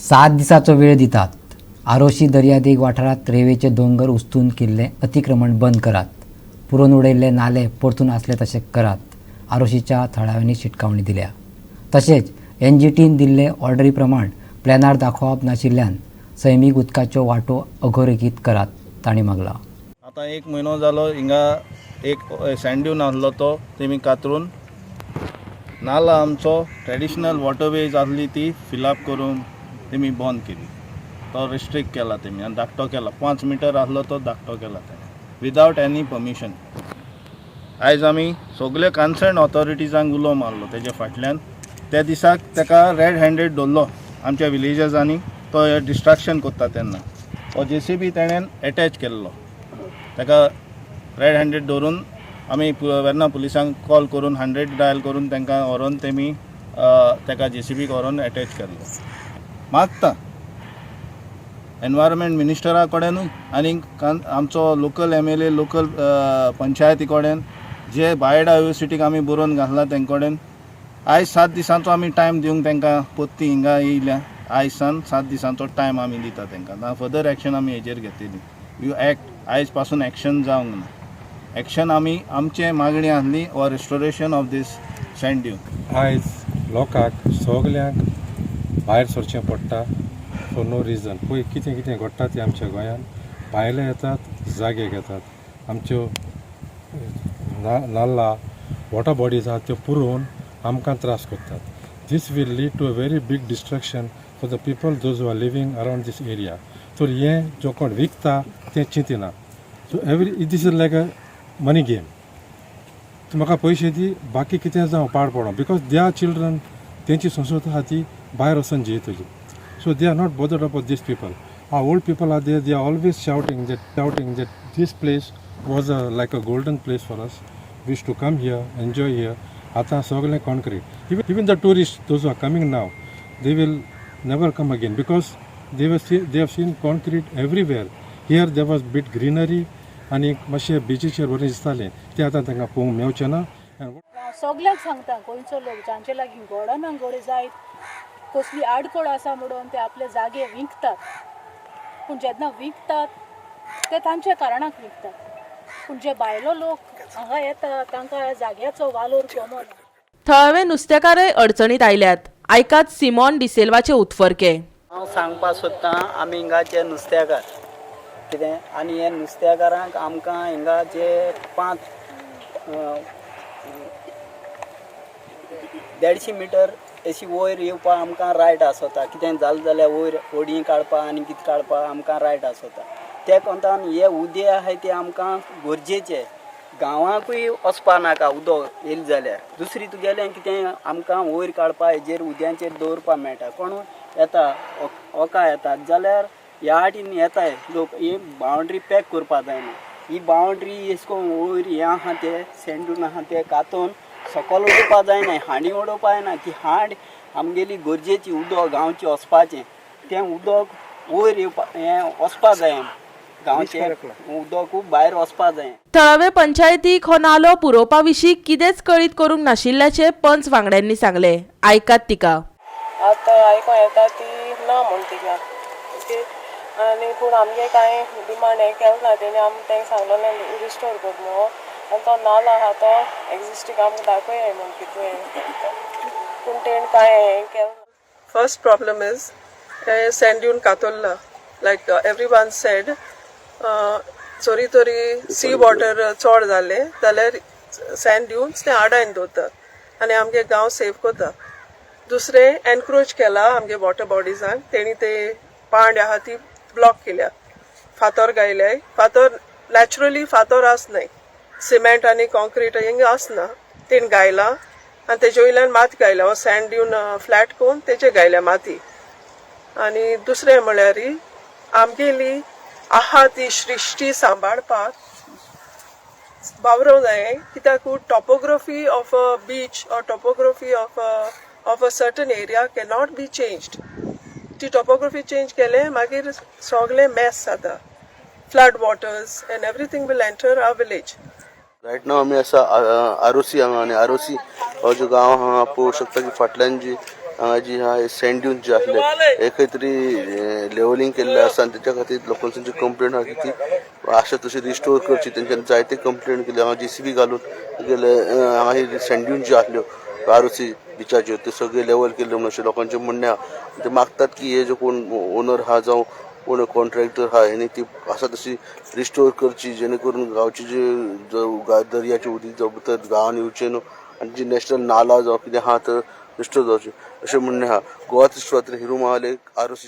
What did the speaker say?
7 दिसाचो वेळ दितात. आरोशी दर्यादेग वाठारात रेवेचे दोंगर उस्तून केल्ले अतिक्रमण बंद करात. पुरून उडयल्ले नाले परतून आसले तशे करात. आरोशीच्या थळाव्यांनी शिटकावणी दिल्या. तशेंच NGTन दिल्ले ऑर्डरी प्रमाण प्लॅनार दाखोवप नाशिल्ल्यान सैमीक उदकाच्यो वाटो अधोरेखीत करात तांणी मागला. आता 1 म्हयनो जालो हिंगा एक सँड ड्यून आसलो तो तेमी कातरून नाला आमचो ट्रेडिशनल वॉटरवेज आसली ती फिलअप करून तेमी बंद केली. तो रिस्ट्रिक्ट केला तेमी आनी धाकटो केला. 5 मिटर आसलो तो धाकटो केला तेणी विदावट एनी परमिशन. आयज आमी सगळे कन्सर्न ऑथॉरिटीजांक उलो मारलो तेजे फाटल्यान. त्या दिसाक ताका रेड हँडेड दवरलो आमच्या विलेजर्सांनी. तो डिस्ट्रॅक्शन करता तेन्ना तो JCB तेणेन एटॅच केल्लो. ताका रेड हँडेड दवरून आमी वेर्ना पुलिसांक कॉल करून 100 डायल करून तांकां व्हरोन तेमी ताका JCBक व्हरोन एटॅच केल्लो. मागता एनवायरमेंट मिनिस्टरा कडेनूय आनी आमचो लोकल MLA लोकल पंचायती कडेन जे बायोडायवर्सिटीक आमी बरोवन घातला तेंचे कडेन आयज 7 दिसांचो आमी टायम दिवंक तांकां पोत्ती हिंगा येयल्या. आयज सान 7 दिसांचो टायम आमी दिता तांकां. फर्दर एक्शन आमी हेजेर घेतली. यू एक्ट आयज पासून एक्शन जावंक ना. एक्शन आमी आमचे मागणी आसली or restoration of these sand dune. आयज लोकांक सगल्यांक भायर सरचें पडटा फॉर नो रिजन. पळय कितें कितें घडटा तें आमच्या गोंयांत. भायले येतात जागे घेतात. आमच्यो नाल्ला वॉटर बॉडीज आहात त्यो पुरोवन आमकां त्रास करतात. This will lead to a very big destruction for the people those who are living around this area. तर हें जो कोण विकता तें चिंतिना. So this is like a money game. तूं म्हाका पयशे दी बाकी कितें जावं पाड पडो बिकॉज दे आर चिल्ड्रन. तेंची संस्कृती आहा ती भायर वचून जियेतली. So they are not bothered about this people. Our old people are there. They are always shouting that this place was like a golden place for us. We used to come here, enjoy here. Ata sogle concrete. Even the tourists, those who are coming now, they will never come again because they have seen concrete everywhere. Here there was bit greenery आणि मातशे बिचीचेर बरें दिसतालें तें आतां तांकां पळोवंक मेवचें ना. सगळ्यांक सांगता गोंयचो लोक जांचे लागीं घोडो ना घोडे जायत कसली आडखळ आसा म्हणून ते आपले जागे विकतात. पूण जेन्ना विकतात ते तांच्या कारणाक विकतात. पूण जे भायलो लोक हांगा येता तांकां ह्या जाग्याचो वालोर कळना. थळावे नुस्तेकारय अडचणीत आयल्यात. आयकात सिमॉन डिसेल्वाचे उतफर्के. हांव सांगपाक सोदतां आमी हिंगाचे नुस्तेकार कितें आनी हे नुस्तेकारांक आमकां हिंगा जे 150 मिटर अशी वयर येवपाक आमकां रायट आसता. कितें जालें जाल्यार वयर होडी काडपाक आनी कितें काडपाक आमकां रायट आसता. त्या कोंतान हे उदे आहाय ते आमकां गरजेचें. गांवांकूय वचपा नाका उदक येयलें जाल्यार. दुसरी तुगेलें कितें आमकां वयर काडपा हेजेर उद्यांचेर दवरपाक मेळटा. कोण येता ओका येतात जाल्यार ह्या वाटेन येताय लोक. ही बावंड्री पॅक करपा जायना. ही बावंड्री अशें करून वयर हें आहा ते सँडून आहा ते कातून सकयल उडोवपा जायना. हांडी उडोवपा जायना. ती हांड आमगेली गरजेची उदक गांवचें वचपाचें तें उदक वयर येवपा हें वचपा जाय. गांवचें उदक खूब भायर वचपा जाय. थळावे पंचायतीक हो नालो पुरोवपा विशीं कितेंच कळीत करूंक नाशिल्ल्याचे पंच वांगड्यांनी सांगले. आयकात तिका. आतां आयको येता ती ना म्हण तिका आनी पूण आमगे कांय डिमांड हें केलें ना. तेणी आमी तांकां सांगलेलें रिस्टोर कर म्हणून. आनी तो नालो आहा तो एक्जिस्टींग आमकां दाखय म्हण कितें पूण तेणी कांय हें केलें ना. First problem is sand dune कातोल्ला लायक एवरीवन सेड. चोरी तोरी सी वॉटर चड जालें जाल्यार सँड ड्यून्स ते आडायन दवरतात आनी आमगे गांव सेफ करता. दुसरें एनक्रोच केला आमगे वॉटर बॉडीजांक. तेणी ते पांड आहा ती ब्लॉक केल्या. फातर गायल्याय. फातर नॅचरली फातर आसनाय. सिमेंट आनी कॉन्क्रीट हिंगा आसना. तेणी गायला आनी तेजे वयल्यान माती गायल्या. सँड ड्यून फ्लॅट करून तेजे गायल्या माती. आनी दुसरें म्हळ्यार आमगेली आहा ती सृश्टी सांबाळपाक वावरूंक जाय. कित्याक topography of a beach or topography of a certain area can not be changed. ती टॉपोग्राफी चेंज केले मागीर सगळे मॅस जाता. Flood waters and everything will enter our village. Right now आमी आसा आरोसी हांगा. आनी आरोसी हो जो गांव आहा पळोवंक शकता की फाटल्यान जी हांगा जी आहा सँड ड्यून जे आसले हे खंय तरी लेवलिंग केल्ले आसा आनी तेच्या खातीर लोकांची कंप्लेंट आहा की ती आशा तशी रिस्टोर करची. तेंच्यांनी जायते कंप्लेंट केली. हांगा JCB घालून गेले हांगा ही सँड ड्यून ज्यो आसल्यो ROC बिचाच्यो त्यो सगळे लेवल केल्ल्यो म्हणून अशें लोकांचें म्हणणें आहा. ते मागतात की हे जो कोण ओनर आहा जावं कोण कॉन्ट्रॅक्टर आहा हेणी ती आसा तशी रिस्टोर करची जेणे करून गांवची जे दर्याचे उदीक जावं भितर गांवांत येवचें न्हू आनी जी नॅशनल नाला जावं कितें आहा तर रिस्टोर जावचें अशें म्हणणें आहा. गोवा हिरू महाले ROC